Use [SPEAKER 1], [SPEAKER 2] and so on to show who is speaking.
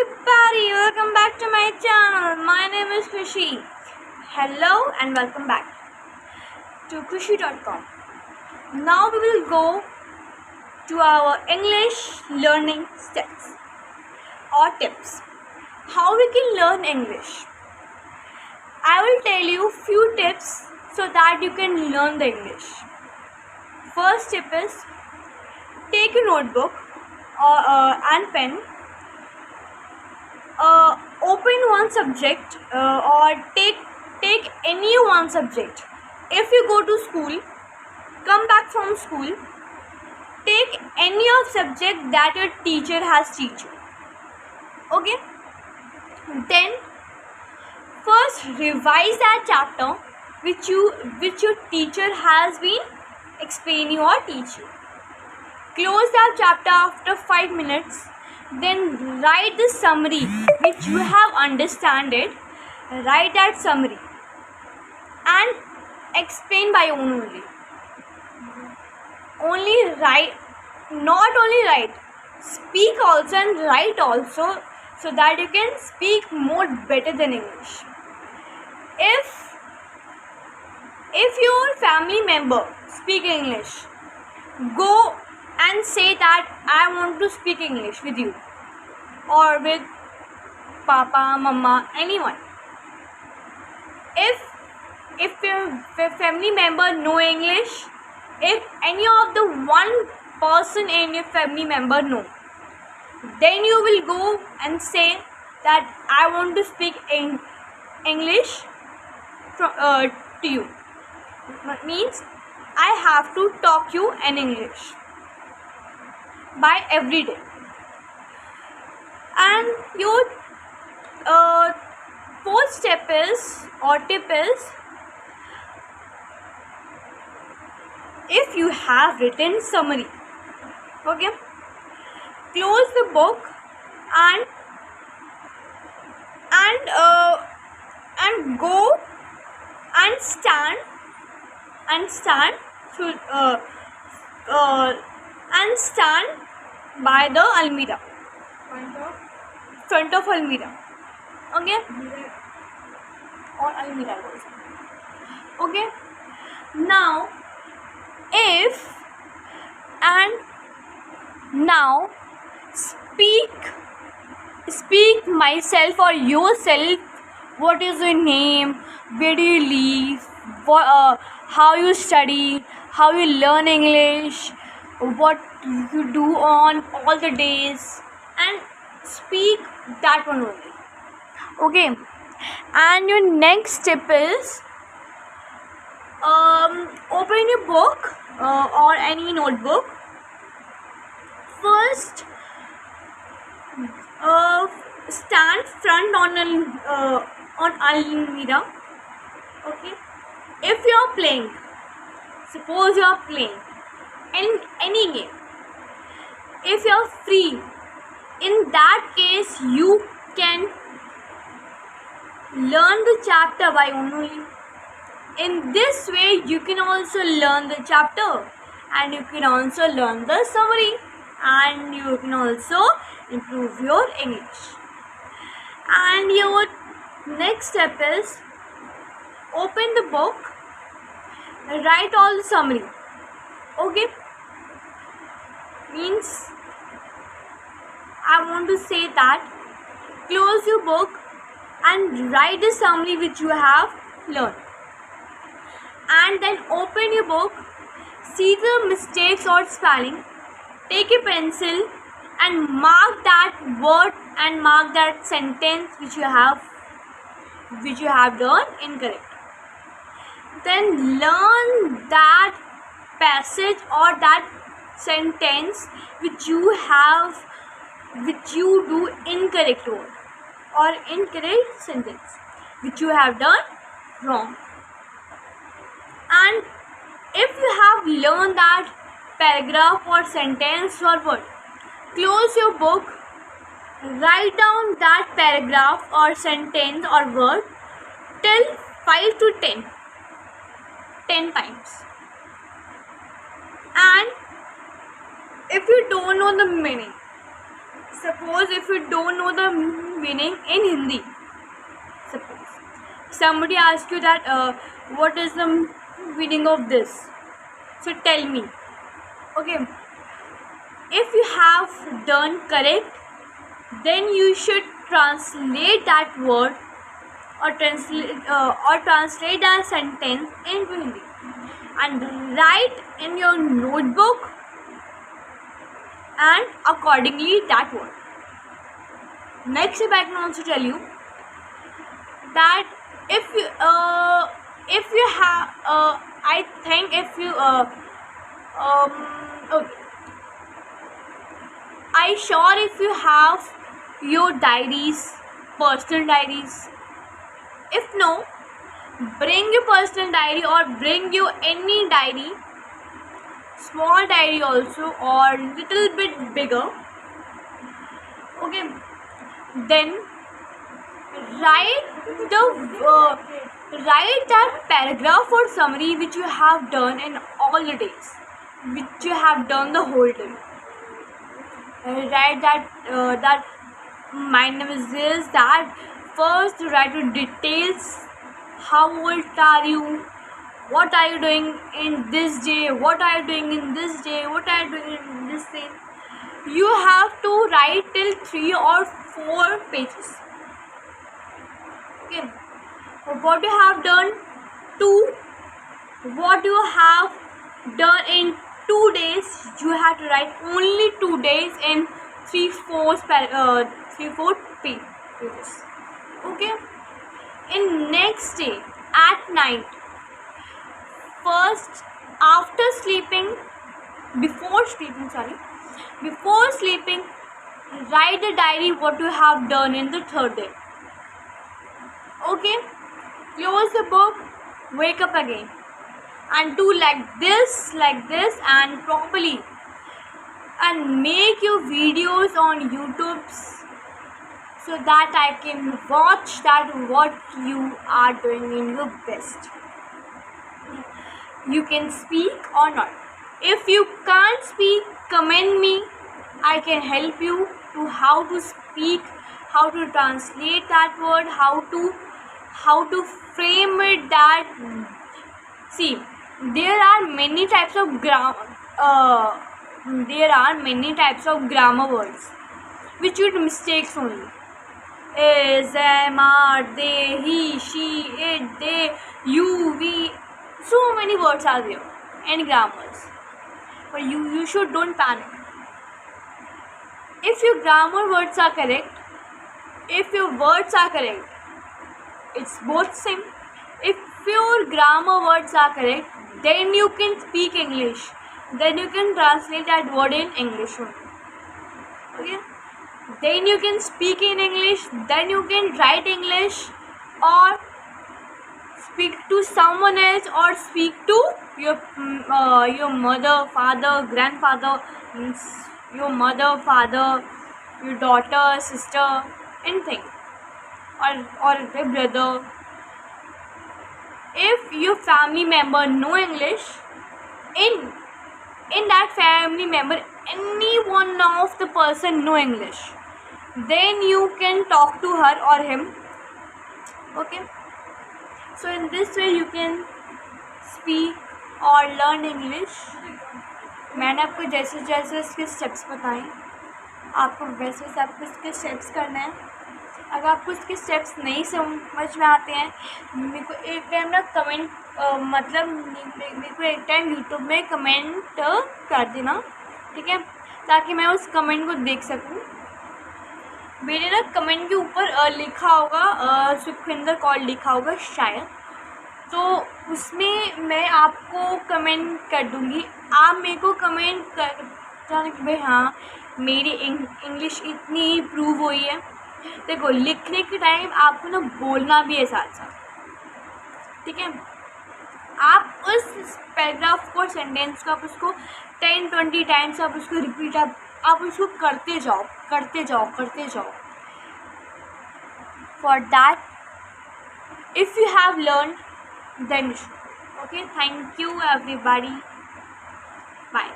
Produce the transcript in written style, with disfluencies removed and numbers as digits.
[SPEAKER 1] everybody, welcome back to my channel. My name is Krushi. Hello and welcome back to Krushi.com. Now we will go to our English learning steps or tips. How we can learn English. I will tell you few tips so that you can learn the English. First tip is take a notebook and pen. Open one subject or take any one subject. If you go to school, come back from school, take any of subject that your teacher has teach you. Okay? Then first revise that chapter which your teacher has been explaining or teach you. Close that chapter after 5 minutes. Then write the summary which you have understand it. Write that summary and explain by only. Only write, not only write, speak also and write also, so that you can speak more better than English. If your family member speak English, go and say that I want to speak English with you or with Papa, Mama, anyone. If your family member know English, if any of the one person in your family member know, then you will go and say that I want to speak English to you. That means I have to talk you in English by every day. And your fourth step is or tip is, if you have written summary, okay, close the book and go and stand by the almirah, front of almirah, okay, or almirah also. Okay, now speak myself or yourself. What is your name? Where do you live? How you study? How you learn English? What you do on all the days? And speak that one only. Okay. And your next tip is, open your book or any notebook. First, stand front on almirah. Okay. If you are playing, suppose you are playing in any game, if you are free, in that case you can learn the chapter by only. In this way you can also learn the chapter and you can also learn the summary and you can also improve your English. And your next step is, open the book, write all the summary. Okay, means I want to say that close your book and write the summary which you have learned, and then open your book, see the mistakes or spelling, take a pencil and mark that word and mark that sentence which you have done incorrect. Then learn that passage or that sentence which you do incorrect word or incorrect sentence which you have done wrong. And if you have learned that paragraph or sentence or word, close your book, write down that paragraph or sentence or word till 5 to 10 times. And if you don't know the meaning, suppose if you don't know the meaning in Hindi, suppose somebody asks you that what is the meaning of this, so tell me. Okay, if you have done correct, then you should translate that word or translate that sentence into Hindi and write in your notebook and accordingly that word. Next step I can also tell you that if you have I think if you okay, I sure if you have your diaries, personal diaries. If no, bring your personal diary or bring your any diary, small diary also or little bit bigger. Okay, then write that paragraph or summary which you have done in all the days, which you have done the whole day. Write that my name is this, that. First write your details. How old are you? What are you doing in this day? What are you doing in this day? What are you doing in this day? You have to write till 3 or 4 pages. Okay. What you have done? 2. What you have done in 2 days? You have to write only 2 days in 3-4 pages. Okay. In next day at night, first after sleeping, before sleeping, write the diary what you have done in the 3rd day. Okay, close the book, wake up again and do like this and properly, and make your videos on YouTube so that I can watch that what you are doing in your best. You can speak or not. If you can't speak, comment me. I can help you to how to speak, how to translate that word, how to frame it. That see, there are many types of grammar words which you do mistakes only. Is, am, are, they, he, she, it, they, you, we. So many words are there and grammars. But you should don't panic. If your grammar words are correct, if your words are correct, it's both same. If your grammar words are correct, then you can speak English. Then you can translate that word in English only. Okay? Then you can speak in English, then you can write English or speak to someone else or speak to your mother, father, grandfather, your mother, father, your daughter, sister, anything, or a brother. If your family member know English, in that family member, any one of the person know English, then you can talk to her or him. Okay, so in this way you can speak or learn English. मैंने आपको जैसे जैसे इसके steps बताए, आपको वैसे वैसे आपको इसके स्टेप्स करना है. अगर आपको इसके स्टेप्स नहीं समझ में आते हैं, मेरे को एक टाइम ना कमेंट मेरे को एक टाइम यूट्यूब में कमेंट कर देना, ठीक है, ताकि मैं उस कमेंट को देख सकूं. मेरे ना कमेंट के ऊपर लिखा होगा सुखविंदर कौर लिखा होगा शायद, तो उसमें मैं आपको कमेंट कर दूंगी. आप मेरे को कमेंट कर जाने कि भाई हाँ मेरी इंग्लिश इतनी इम्प्रूव हुई है. देखो, लिखने के टाइम आपको ना बोलना भी है साथ साथ, ठीक है. आप उस पैराग्राफ को, सेंटेंस को, आप उसको 10-20 टाइम्स आप उसको रिपीट आप उसको करते जाओ. For that if you have learn then you should. Okay, thank you everybody. Bye.